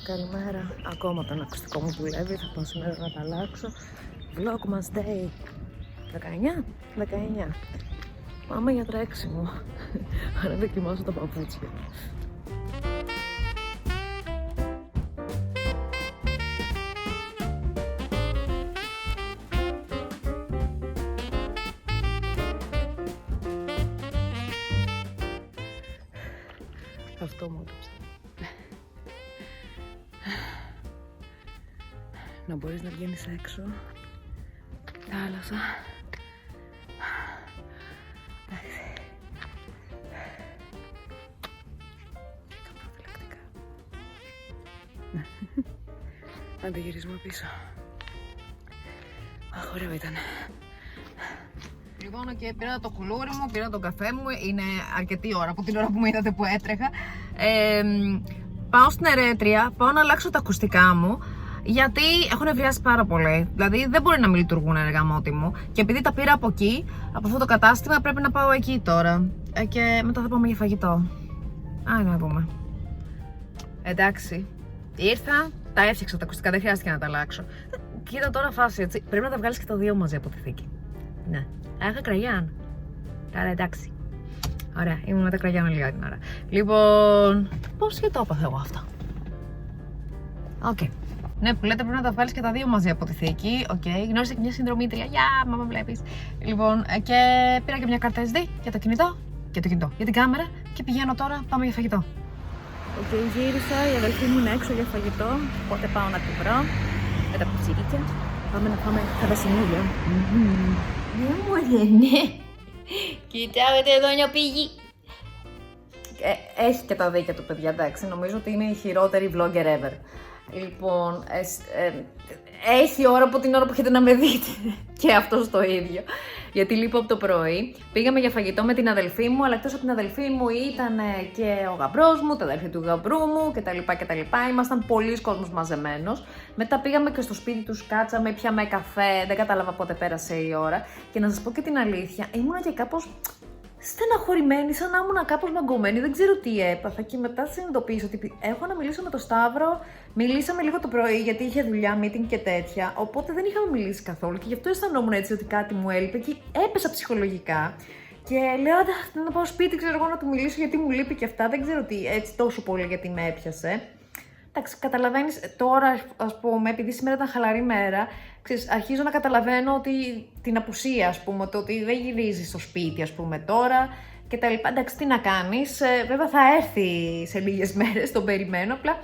Καλημέρα. Ακόμα το ακουστικό μου δουλεύει. Θα πάω σήμερα να τα αλλάξω. Vlogmas Day 19. Πάμε για τρέξιμο. Άρα δοκιμάσω τα παπούτσια. Αυτό μου έπαιξε. Να μπορείς να βγαίνεις έξω, θάλασσα. Βρήκα προφυλακτικά. Άντε γυρίσουμε πίσω. Αχ, ωραίο ήτανε. Λοιπόν, και πήρα το κουλούρι μου, πήρα τον καφέ μου. Είναι αρκετή ώρα από την ώρα που με είδατε που έτρεχα. Πάω στην Ερέτρια, πάω να αλλάξω τα ακουστικά μου. Γιατί έχουν ευριάσει πάρα πολύ. Δηλαδή δεν μπορεί να μην λειτουργούν εργαμότι μου. Και επειδή τα πήρα από εκεί, από αυτό το κατάστημα, πρέπει να πάω εκεί τώρα. Και μετά θα πάμε για φαγητό. Άντε να πούμε. Εντάξει. Ήρθα, τα έφτιαξα τα ακουστικά, δεν χρειάστηκε να τα αλλάξω. Κοίτα τώρα φάση, έτσι. Πρέπει να τα βγάλεις και τα δύο μαζί από τη θήκη. Ναι. Έχα κραγιάν. Άρα εντάξει. Ωραία, ήμουν με τα κραγιάν λίγα την ώρα. Λοιπόν, πώς και το έπαθα εγώ αυτό. Οκ. Ναι, που λέτε πρέπει να τα βγάλεις και τα δύο μαζί από τη θήκη. Οκ, γνώρισα και μια συνδρομήτρια. Γεια, μάμα βλέπεις. Λοιπόν, και πήρα και μια κάρτα SD για το κινητό. Για την κάμερα. Και πηγαίνω τώρα, πάμε για φαγητό. Οκ, γύρισα. Η αδελφή μου είναι έξω για φαγητό. Οπότε πάω να τη βρω. Με τα πιτσιρίκια. Πάμε να φάμε χαβασινούλια. Ναι, μωρέ, ναι. Κοιτάξτε εδώ νιοπήγη. Έχει και τα δίκια του, παιδιά, εντάξει. Νομίζω ότι είναι η χειρότερη vlogger ever. Λοιπόν, έχει ώρα από την ώρα που έχετε να με δείτε. Και αυτό το ίδιο. Γιατί λείπω από το πρωί. Πήγαμε για φαγητό με την αδελφή μου, αλλά εκτός από την αδελφή μου ήταν και ο γαμπρός μου, τα αδέλφια του γαμπρού μου κτλ. Ήμασταν πολλοί κόσμος μαζεμένος. Μετά πήγαμε και στο σπίτι τους, κάτσαμε, πιάμε καφέ, δεν κατάλαβα πότε πέρασε η ώρα. Και να σας πω και την αλήθεια, ήμουνα και κάπως στεναχωρημένη, σαν να ήμουν κάπως μαγκωμένη, δεν ξέρω τι έπαθα. Και μετά συνειδητοποίησα ότι έχω να μιλήσω με τον Σταύρο. Μιλήσαμε λίγο το πρωί γιατί είχε δουλειά, meeting και τέτοια. Οπότε δεν είχαμε μιλήσει καθόλου. Και γι' αυτό αισθανόμουν έτσι ότι κάτι μου έλειπε και έπεσα ψυχολογικά. Και λέω, να πάω σπίτι, ξέρω εγώ να του μιλήσω γιατί μου λείπει και αυτά. Δεν ξέρω τι, έτσι τόσο πολύ γιατί με έπιασε. Εντάξει, καταλαβαίνεις τώρα, ας πούμε, επειδή σήμερα ήταν χαλαρή μέρα, ξέρεις, αρχίζω να καταλαβαίνω ότι την απουσία, ας πούμε, το ότι δεν γυρίζεις στο σπίτι, ας πούμε, τώρα και τα λοιπά. Εντάξει, τι να κάνεις, βέβαια θα έρθει σε λίγες μέρες, τον περιμένω, απλά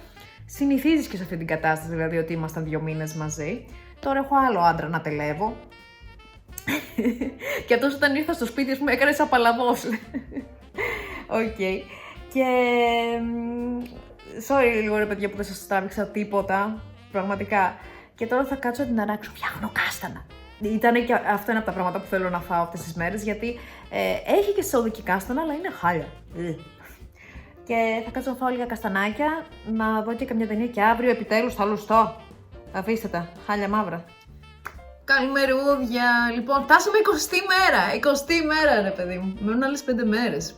συνηθίζεις και σε αυτή την κατάσταση, δηλαδή ότι ήμασταν 2 μήνες μαζί. Τώρα έχω άλλο άντρα να τελεύω. Και αυτός όταν ήρθα στο σπίτι, ας πούμε, έκανε σαν παλαβός. Οκ. Και... sorry λίγο ρε παιδιά που δεν σας τράβηξα τίποτα, πραγματικά. Και τώρα θα κάτσω να την αράξω, φτιάχνω κάστανα. Ήτανε και αυτό είναι από τα πράγματα που θέλω να φάω αυτές τις μέρες, γιατί έχει και σόδικη κάστανα, αλλά είναι χάλια. Και θα κάτσω να φάω λίγα καστανάκια, να δω και καμιά ταινία και αύριο επιτέλους θα λουστώ. Αφήστε τα, χάλια μαύρα. Καλημερούδια. Λοιπόν, φτάσαμε 20η μέρα. 20η μέρα, ρε παιδί μου. Μένουν άλλες 5 μέρες.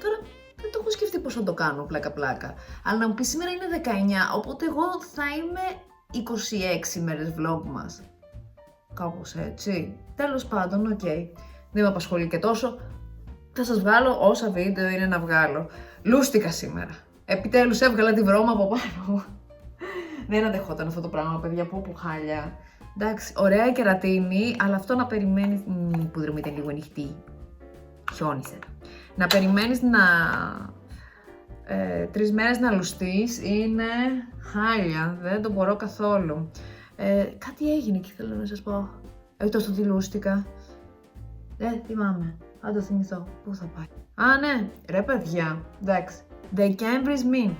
Τώρα δεν το έχω σκεφτεί πώς θα το κάνω, πλάκα-πλάκα. Αλλά να μου πει σήμερα είναι 19, οπότε εγώ θα είμαι 26 μέρες vlog μας. Κάπως έτσι. Τέλος πάντων, οκ. Δεν με απασχολεί και τόσο. Θα σας βγάλω όσα βίντεο είναι να βγάλω. Λούστηκα σήμερα. Επιτέλους έβγαλα τη βρώμα από πάνω. Δεν αντεχόταν αυτό το πράγμα, παιδιά, που χάλια. Εντάξει, ωραία η κερατίνη, αλλά αυτό να περιμένεις... που δρομή ήταν λίγο ανοιχτή. Χιόνισε. Να περιμένεις να... 3 μέρες να λουστείς είναι χάλια, δεν το μπορώ καθόλου. Κάτι έγινε και θέλω να σας πω. Εκτός ότι λούστηκα. Θυμάμαι. Αν το θυμηθώ. Πού θα πάει. Α, ναι. Ρε παιδιά. Εντάξει. Δεκέμβρης μήν.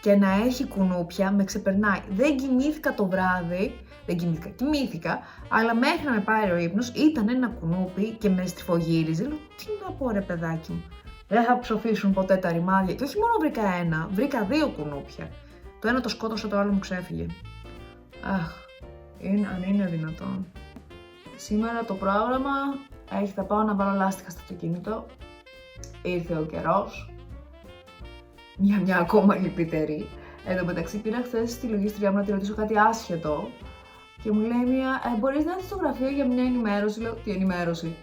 Και να έχει κουνούπια με ξεπερνάει. Δεν κοιμήθηκα το βράδυ. Κοιμήθηκα. Αλλά μέχρι να με πάρει ο ύπνος ήταν ένα κουνούπι και με στριφογύριζε. Λέω, τι να πω ρε παιδάκι μου. Δεν θα ψοφήσουν ποτέ τα ρημάδια. Και όχι μόνο βρήκα ένα. Βρήκα 2 κουνούπια. Το ένα το σκότωσα, το άλλο μου ξέφυγε. Αχ. Αν είναι δυνατόν. Σήμερα το πρόγραμμα έχει, θα πάω να βάλω λάστιχα στο αυτοκίνητο. Ήρθε ο καιρός. Μια ακόμα λυπητερή. Εν τω μεταξύ, πήρα χθες στη λογίστρια μου να τη ρωτήσω κάτι άσχετο και μου λέει μία, μπορείς να έρθεις στο γραφείο για μια ενημέρωση. Λέω, τι ενημέρωση?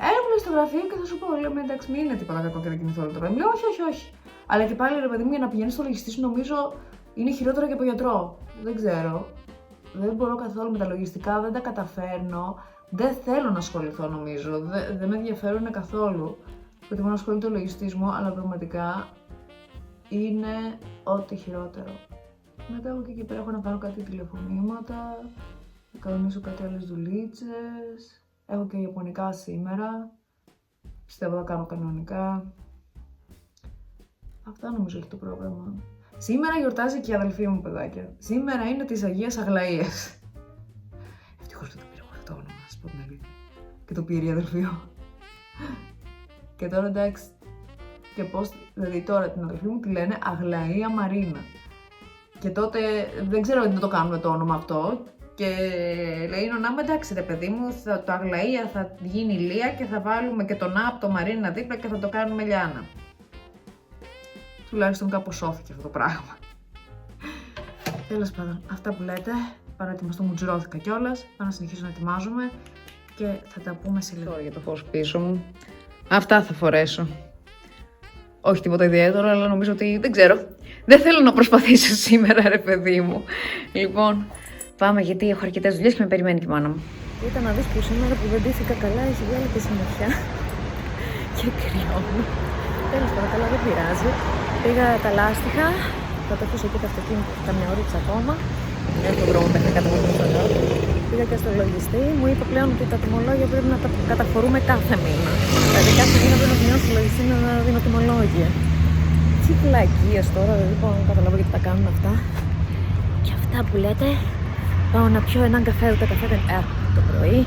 Έλα μου λέει στο γραφείο και θα σου πω. Λέω, εντάξει, μην είναι τίποτα κακό και δεν κινηθώ όλο το βράδυ. Λέω, όχι. Αλλά και πάλι, ρε παιδί μου, για να πηγαίνει στο λογιστή σου, νομίζω είναι χειρότερο και από γιατρό. Δεν ξέρω. Δεν μπορώ καθόλου με τα λογιστικά, δεν τα καταφέρνω. Δεν θέλω να ασχοληθώ, νομίζω. Δεν με ενδιαφέρουν καθόλου. Προτιμώ να ασχολείται ο λογιστής μου, αλλά πραγματικά είναι ό,τι χειρότερο. Μετά εγώ και εκεί πέρα έχω να κάνω κάτι τηλεφωνήματα, να κανονίσω κάτι άλλες δουλίτσες. Έχω και ιαπωνικά σήμερα. Πιστεύω θα κάνω κανονικά. Αυτά νομίζω έχει το πρόγραμμα. Σήμερα γιορτάζει και η αδελφή μου, παιδάκια. Σήμερα είναι της Αγίας Αγλαΐας. Ευτυχώς δεν το πήρα αυτό το όνομα, να σας πω την αλήθεια. Και το πήρε η αδελφή μου. Και τώρα εντάξει. Και πώς, δηλαδή τώρα την αδελφή μου τη λένε Αγλαία Μαρίνα. Και τότε δεν ξέρω αν δεν το κάνουμε το όνομα αυτό. Και λέει η νονά μου, εντάξει ρε παιδί μου, το Αγλαία θα γίνει Λία και θα βάλουμε και τον Α από το Μαρίνα δίπλα και θα το κάνουμε Λιάνα. Τουλάχιστον κάπως σώθηκε αυτό το πράγμα. Τέλος πάντων, αυτά που λέτε, παρατιμαστώ, μου τζουρώθηκα κιόλας. Πάω να συνεχίσω να ετοιμάζομαι και θα τα πούμε σε λίγο. Τώρα για το φως πίσω μου. Αυτά θα φορέσω. Όχι τίποτα ιδιαίτερο, αλλά νομίζω ότι δεν ξέρω. Δεν θέλω να προσπαθήσω σήμερα, ρε παιδί μου. Λοιπόν, πάμε γιατί έχω αρκετές δουλειές και με περιμένει και η μάνα μου. Κοίτα να δεις που σήμερα που δεν ντύθηκα καλά, έχει βγάλει και συννεφιά. Και κρυώνω. Τέλος πάντων, καλά, δεν πειράζει. Πήγα τα λάστιχα, θα το αφήσω εκεί το αυτοκίνητο καμιά ώριτσα ακόμα. Έχω τον δρόμο μέχρι κάτω από το μισθό. Πήγα και στο λογιστή, μου είπε πλέον ότι τα τιμολόγια πρέπει να τα καταφορούμε κάθε μήνα. Δηλαδή κάθε μήνα πρέπει να πηγαίνω στο λογιστή να δίνω τιμολόγια. Τι πλακίες τώρα, δεν μπορώ να καταλάβω γιατί τα κάνουν αυτά. Και αυτά που λέτε, πάω να πιω έναν καφέ, ούτε καφέ δεν... το πρωί.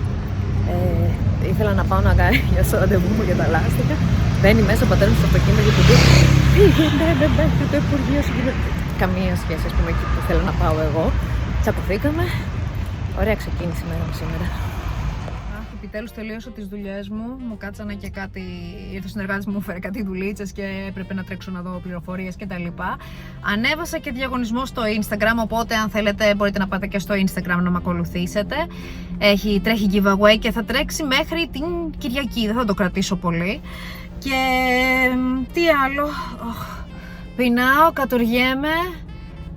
Ήθελα να πάω να κάνω στο ραντεβού μου για τα λάστιχα. Μπαίνει μέσα ο πατέρας μου στο αυτοκίνητο και του λέει πήγαινε, δεν πέφτει το Υπουργείο σου. Καμία σχέση, ας πούμε, εκεί που θέλω να πάω εγώ. Τσακωθήκαμε. Ωραία ξεκίνησε η μέρα μου σήμερα. Επιτέλους τελείωσα τις δουλειές μου. Μου κάτσανε και κάτι. Ήρθε ο συνεργάτης μου, φέρε κάτι δουλίτσες και έπρεπε να τρέξω να δω πληροφορίες κτλ. Ανέβασα και διαγωνισμό στο Instagram. Οπότε, αν θέλετε, μπορείτε να πάτε και στο Instagram να με ακολουθήσετε. Τρέχει giveaway και θα τρέξει μέχρι την Κυριακή. Δεν θα το κρατήσω πολύ. Και τι άλλο. Πεινάω, κατουργέμαι.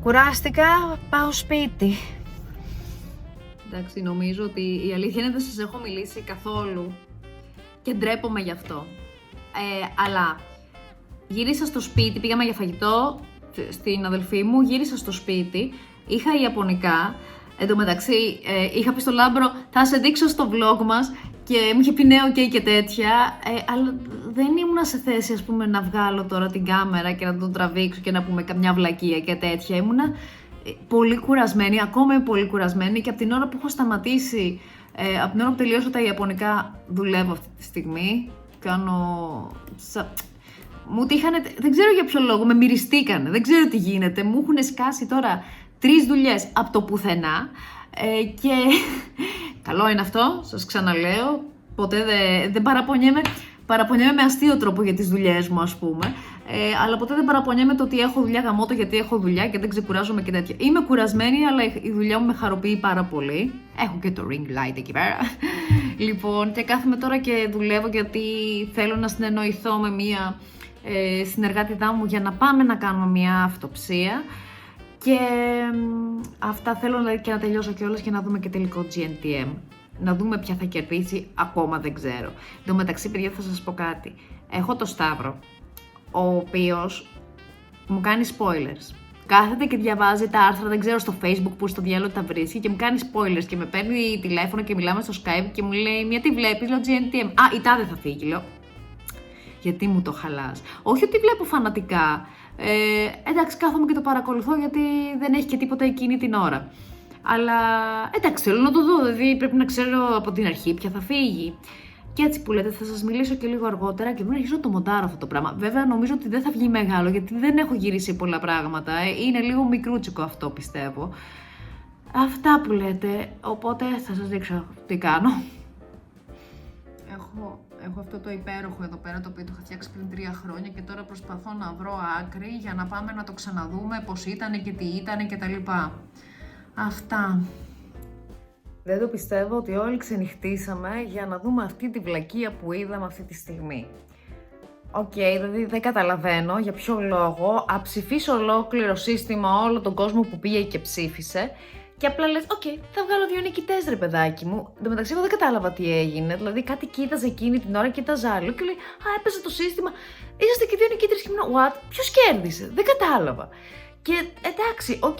Κουράστηκα. Πάω σπίτι. Εντάξει, νομίζω ότι η αλήθεια είναι δεν σας έχω μιλήσει καθόλου και ντρέπομαι γι' αυτό. Αλλά γύρισα στο σπίτι, πήγαμε για φαγητό στην αδελφή μου, γύρισα στο σπίτι, είχα ιαπωνικά. Εν τω μεταξύ, είχα πει στο Λάμπρο, θα σε δείξω στο vlog μας και μου είχε πει ναι, ok και τέτοια. Αλλά δεν ήμουν σε θέση, ας πούμε, να βγάλω τώρα την κάμερα και να τον τραβήξω και να πούμε καμιά βλακεία και τέτοια. Ήμουνα πολύ κουρασμένη, ακόμα είμαι πολύ κουρασμένη και από την ώρα που έχω σταματήσει, από την ώρα που τελειώσω τα ιαπωνικά, δουλεύω αυτή τη στιγμή. Κάνω... Μου τύχανε, δεν ξέρω για ποιο λόγο, με μυριστήκανε, δεν ξέρω τι γίνεται. Μου έχουν σκάσει τώρα 3 δουλειές από το πουθενά και καλό είναι αυτό, σας ξαναλέω, ποτέ δεν παραπονιέμαι. Παραπονιέμαι με αστείο τρόπο για τις δουλειές μου, ας πούμε. Αλλά ποτέ δεν παραπονιέμαι το ότι έχω δουλειά, γαμώτο γιατί έχω δουλειά και δεν ξεκουράζομαι και τέτοια. Είμαι κουρασμένη, αλλά η δουλειά μου με χαροποιεί πάρα πολύ. Έχω και το ring light εκεί πέρα. Λοιπόν, και κάθομαι τώρα και δουλεύω γιατί θέλω να συνεννοηθώ με μία συνεργάτητά μου για να πάμε να κάνουμε μία αυτοψία. Και αυτά θέλω και να τελειώσω κιόλας και να δούμε και τελικό GNTM. Να δούμε ποια θα κερδίσει, ακόμα δεν ξέρω. Εν τω μεταξύ, παιδιά, θα σας πω κάτι. Έχω το Σταύρο, ο οποίος μου κάνει spoilers. Κάθεται και διαβάζει τα άρθρα, δεν ξέρω, στο Facebook που στο διάλογο τα βρίσκει και μου κάνει spoilers και με παίρνει τηλέφωνο και μιλάμε στο Skype και μου λέει «Μια τι βλέπεις?» Λέω GNTM. «Α, η τάδε θα φύγει», λέω. Γιατί μου το χαλάς? Όχι ότι βλέπω φανατικά. Εντάξει, κάθομαι και το παρακολουθώ γιατί δεν έχει και τίποτα εκείνη την ώρα. Αλλά εντάξει, θέλω να το δω, δηλαδή πρέπει να ξέρω από την αρχή ποια θα φύγει. Και έτσι που λέτε, θα σας μιλήσω και λίγο αργότερα και πριν αρχίσω το μοντάρω αυτό το πράγμα. Βέβαια, νομίζω ότι δεν θα βγει μεγάλο γιατί δεν έχω γυρίσει πολλά πράγματα. Είναι λίγο μικρούτσικο αυτό, πιστεύω. Αυτά που λέτε, οπότε θα σας δείξω τι κάνω. Έχω Έχω αυτό το υπέροχο εδώ πέρα, το οποίο το είχα φτιάξει πριν 3 χρόνια και τώρα προσπαθώ να βρω άκρη για να πάμε να το ξαναδούμε πώς ήτανε και τι ήτανε και τα λοιπά. Αυτά. Δεν το πιστεύω ότι όλοι ξενυχτήσαμε για να δούμε αυτή τη βλακεία που είδαμε αυτή τη στιγμή. Οκ, δηλαδή δεν καταλαβαίνω για ποιο λόγο αψηφίσω ολόκληρο σύστημα όλο τον κόσμο που πήγε και ψήφισε και απλά λες, οκ, θα βγάλω 2 νικητές ρε παιδάκι μου. Εν τω μεταξύ εγώ δεν κατάλαβα τι έγινε, δηλαδή κάτι κοίταζε εκείνη την ώρα, κοίταζα άλλο και λέει, α, έπαιζε το σύστημα, είσαστε και 2 νικήτρες και ήμουν, what, ποιος κέρδισε, δεν κατάλαβα. Και εντάξει, οκ,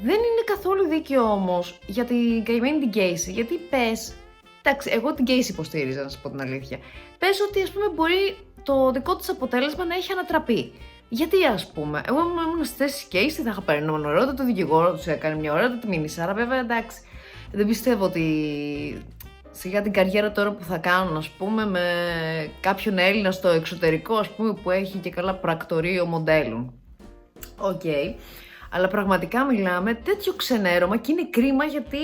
δεν είναι καθόλου δίκαιο όμως για την καημένη την Casey, γιατί πες, εντάξει, εγώ την Casey υποστήριζα να σας πω την αλήθεια, πες ότι ας πούμε μπορεί το δικό της αποτέλεσμα να έχει ανατραπεί. Γιατί ας πούμε, εγώ ήμουν στη θέση Casey, θα είχα πάρει έναν ωραιότατο δικηγόρο, τους έκανε μια ωραιότατη μήνυση, άρα βέβαια εντάξει, δεν πιστεύω ότι σιγά την καριέρα τώρα που θα κάνουν ας πούμε με κάποιον Έλληνα στο εξωτερικό ας πούμε που έχει και καλά πρακτορείο μοντέλων. Οκ, αλλά πραγματικά μιλάμε τέτοιο ξενέρωμα και είναι κρίμα γιατί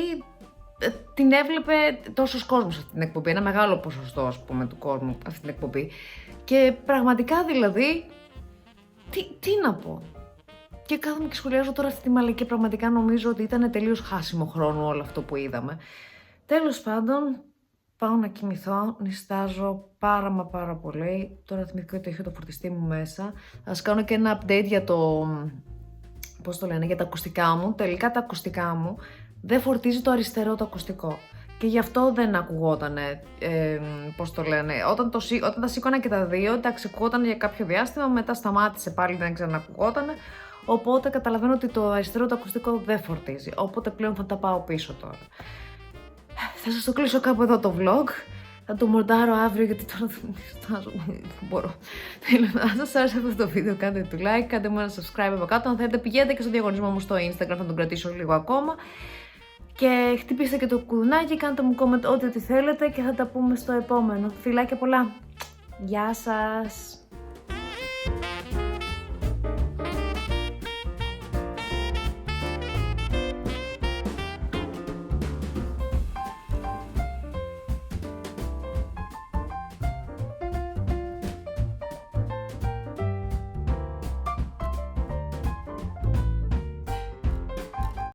την έβλεπε τόσος κόσμος αυτή την εκπομπή, ένα μεγάλο ποσοστό ας πούμε του κόσμου αυτή την εκπομπή και πραγματικά δηλαδή, τι να πω. Και κάθομαι και σχολιάζω τώρα αυτή τη μαλακή, πραγματικά νομίζω ότι ήταν τελείως χάσιμο χρόνο όλο αυτό που είδαμε. Τέλος πάντων, πάω να κοιμηθώ, νηστάζω πάρα πολύ. Τώρα θυμηθήκα ότι έχω το φορτιστή μου μέσα. Ας κάνω και ένα update για το, πώς το λένε, για τα ακουστικά μου. Τελικά τα ακουστικά μου δεν φορτίζει το αριστερό το ακουστικό. Και γι' αυτό δεν ακουγότανε, πώς το λένε, όταν τα σήκωνα και τα δύο, εντάξει, ακουγόταν για κάποιο διάστημα, μετά σταμάτησε πάλι, δεν ξανακουγότανε. Οπότε καταλαβαίνω ότι το αριστερό το ακουστικό δεν φορτίζει, οπότε πλέον θα τα πάω πίσω τώρα. Θα σας το κλείσω κάπου εδώ το vlog, θα το μοντάρω αύριο γιατί τώρα δεν νιστάζω, δεν μπορώ. Αν σας άρεσε αυτό το βίντεο κάντε το like, κάντε μου ένα subscribe από κάτω, αν θέλετε πηγαίνετε και στο διαγωνισμό μου στο Instagram, θα τον κρατήσω λίγο ακόμα. Και χτυπήστε και το κουδουνάκι, κάντε μου comment ό,τι θέλετε και θα τα πούμε στο επόμενο. Φιλάκια πολλά! Γεια σας!